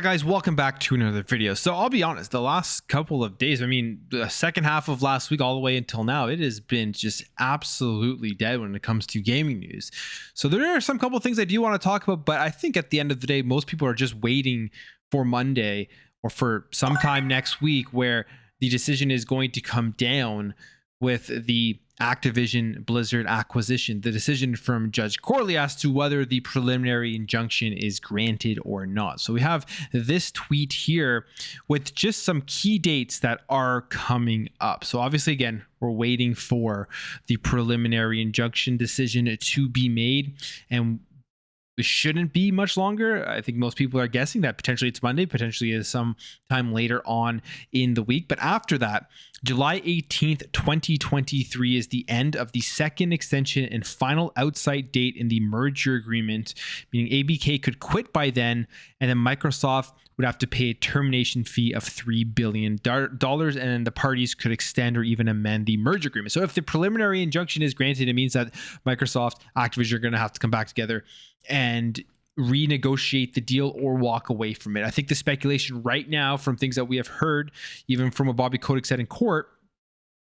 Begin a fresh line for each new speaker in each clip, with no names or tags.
Guys, welcome back to another video. So I'll be honest, the last couple of days, I mean the second half of last week all the way until now, it has been just absolutely dead when it comes to gaming news. So there are some couple of things I do want to talk about, but I think at the end of the day, most people are just waiting for Monday or for sometime next week where the decision is going to come down with the Activision Blizzard acquisition, the decision from Judge Corley as to whether the preliminary injunction is granted or not. So we have this tweet here with just some key dates that are coming up. So obviously, again, we're waiting for the preliminary injunction decision to be made, and it shouldn't be much longer. I think most people are guessing that potentially it's Monday, potentially is some time later on in the week. But after that, July 18th, 2023 is the end of the second extension and final outside date in the merger agreement, meaning ABK could quit by then, and then Microsoft would have to pay a termination fee of $3 billion, and then the parties could extend or even amend the merger agreement. So if the preliminary injunction is granted, it means that Microsoft, Activision are going to have to come back together and renegotiate the deal or walk away from it. I think the speculation right now from things that we have heard, even from what Bobby Kotick said in court,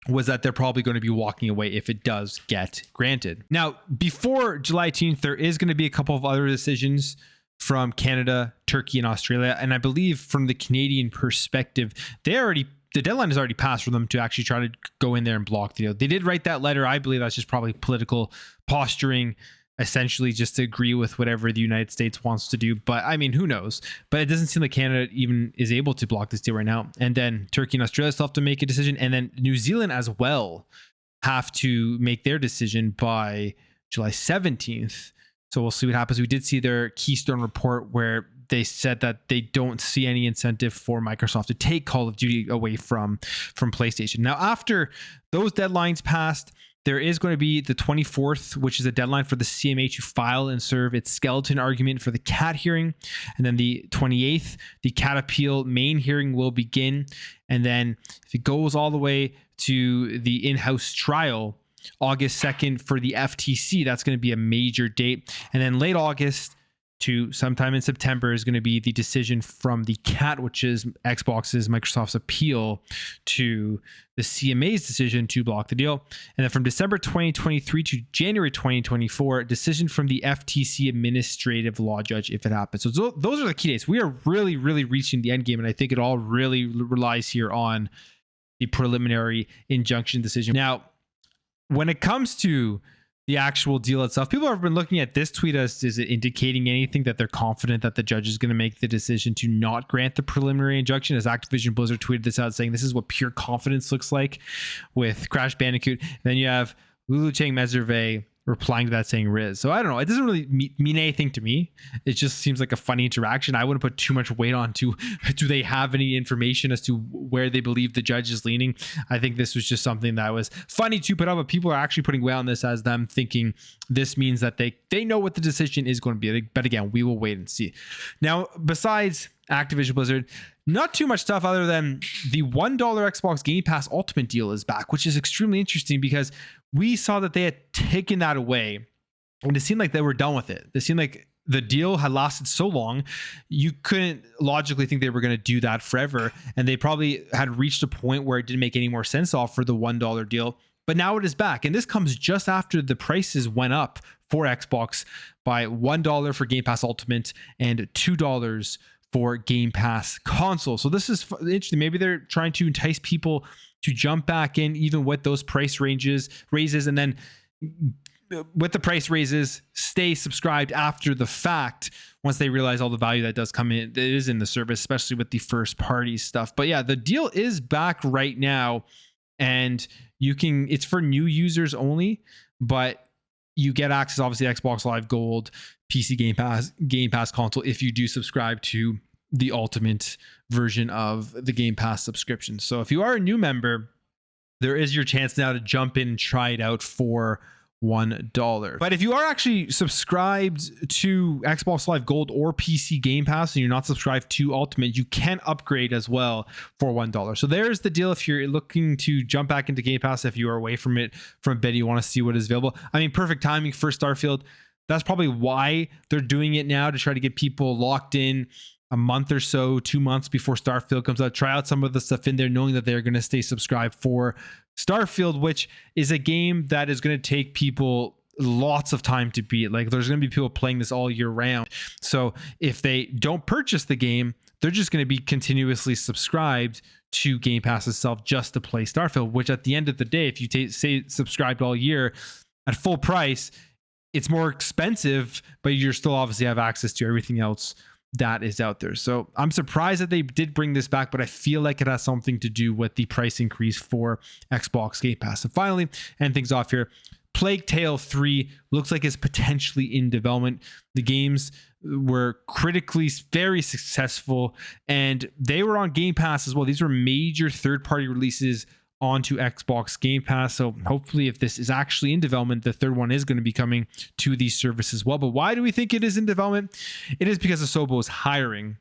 was that they're probably going to be walking away if it does get granted. Now, before July 18th, there is going to be a couple of other decisions from Canada, Turkey, and Australia. And I believe from the Canadian perspective, the deadline has already passed for them to actually try to go in there and block the deal. They did write that letter. I believe that's just probably political posturing, essentially just to agree with whatever the United States wants to do. But I mean, who knows? But it doesn't seem like Canada even is able to block this deal right now. And then Turkey and Australia still have to make a decision. And then New Zealand as well have to make their decision by July 17th. So we'll see what happens. We did see their Keystone report where they said that they don't see any incentive for Microsoft to take Call of Duty away from PlayStation. Now, after those deadlines passed, there is going to be the 24th, which is a deadline for the CMA to file and serve its skeleton argument for the CAT hearing. And then the 28th, the CAT appeal main hearing will begin. And then if it goes all the way to the in-house trial, August 2nd for the FTC, that's going to be a major date. And then late August to sometime in September is going to be the decision from the CAT, which is Microsoft's appeal to the CMA's decision to block the deal. And then from December 2023 to January 2024, a decision from the FTC administrative law judge if it happens. So those are the key dates. We are really, really reaching the end game, and I think it all really relies here on the preliminary injunction decision. Now, when it comes to the actual deal itself, people have been looking at this tweet as, is it indicating anything that they're confident that the judge is going to make the decision to not grant the preliminary injunction? As Activision Blizzard tweeted this out saying this is what pure confidence looks like with Crash Bandicoot. And then you have Lulu Chang Meserve replying to that saying Riz. So I don't know. It doesn't really mean anything to me. It just seems like a funny interaction. I wouldn't put too much weight on do they have any information as to where they believe the judge is leaning. I think this was just something that was funny to put up, but people are actually putting weight on this as them thinking this means that they know what the decision is going to be. But again, we will wait and see. Now, besides Activision Blizzard, not too much stuff other than the $1 Xbox Game Pass Ultimate deal is back, which is extremely interesting because we saw that they had taken that away and it seemed like they were done with it. It seemed like the deal had lasted so long, you couldn't logically think they were going to do that forever. And they probably had reached a point where it didn't make any more sense to offer the $1 deal. But now it is back. And this comes just after the prices went up for Xbox by $1 for Game Pass Ultimate and $2 for Game Pass Console. So this is interesting. Maybe they're trying to entice people to jump back in even with those price raises, and then with the price raises, stay subscribed after the fact once they realize all the value that does come in, that is in the service, especially with the first party stuff. But yeah, the deal is back right now, and it's for new users only, but you get access, obviously, Xbox Live Gold, PC Game Pass Console, if you do subscribe to the ultimate version of the Game Pass subscription. So if you are a new member, there is your chance now to jump in and try it out for $1. But if you are actually subscribed to Xbox Live Gold or PC Game Pass and you're not subscribed to Ultimate, you can upgrade as well for $1. So there's the deal if you're looking to jump back into Game Pass, if you are away from it from a bit, you want to see what is available. I mean, perfect timing for Starfield. that's probably why they're doing it now, to try to get people locked in a month or so, 2 months before Starfield comes out. Try out some of the stuff in there, knowing that they're going to stay subscribed for Starfield, which is a game that is going to take people lots of time to beat. Like, there's going to be people playing this all year round. So if they don't purchase the game, they're just going to be continuously subscribed to Game Pass itself just to play Starfield, which at the end of the day, if you say subscribed all year at full price, it's more expensive, but you're still obviously have access to everything else that is out there. So I'm surprised that they did bring this back, but I feel like it has something to do with the price increase for Xbox Game Pass. And finally, end things off here, Plague Tale 3 looks like it's potentially in development. The games were critically very successful, and they were on Game Pass as well. These were major third-party releases onto Xbox Game Pass. So hopefully, if this is actually in development, the third one is going to be coming to these services as well. But why do we think it is in development? It is because Asobo is hiring,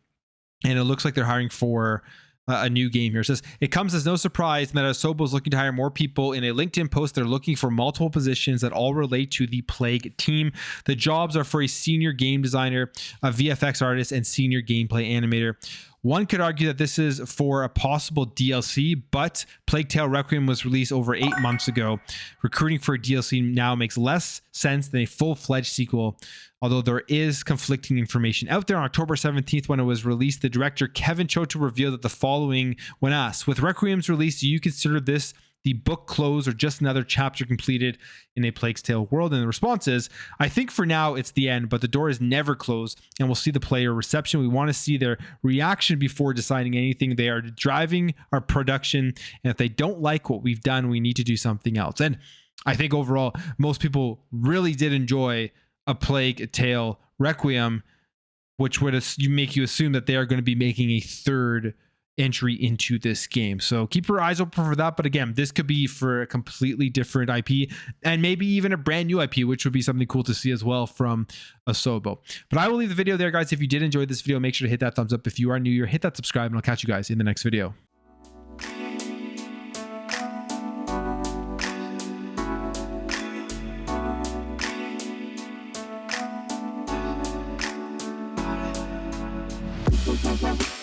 and it looks like they're hiring for a new game here. It says, it comes as no surprise that Asobo is looking to hire more people. In a LinkedIn post, they're looking for multiple positions that all relate to the Plague team. The jobs are for a senior game designer, a VFX artist, and senior gameplay animator. One could argue that this is for a possible DLC, but Plague Tale Requiem was released over 8 months ago. Recruiting for a DLC now makes less sense than a full-fledged sequel, although there is conflicting information out there. On October 17th, when it was released, the director Kevin Choto revealed that the following when asked, with Requiem's release, do you consider this the book closed or just another chapter completed in a Plague Tale world? And the response is, I think for now it's the end, but the door is never closed, and we'll see the player reception. We want to see their reaction before deciding anything. They are driving our production, and if they don't like what we've done, we need to do something else. And I think overall, most people really did enjoy a Plague Tale Requiem, which would make you assume that they are going to be making a third entry into this game. So keep your eyes open for that. But again, this could be for a completely different IP, and maybe even a brand new IP, which would be something cool to see as well from Asobo. But I will leave the video there, guys. If you did enjoy this video, make sure to hit that thumbs up. If you are new here, hit that subscribe, and I'll catch you guys in the next video.
We'll be right back.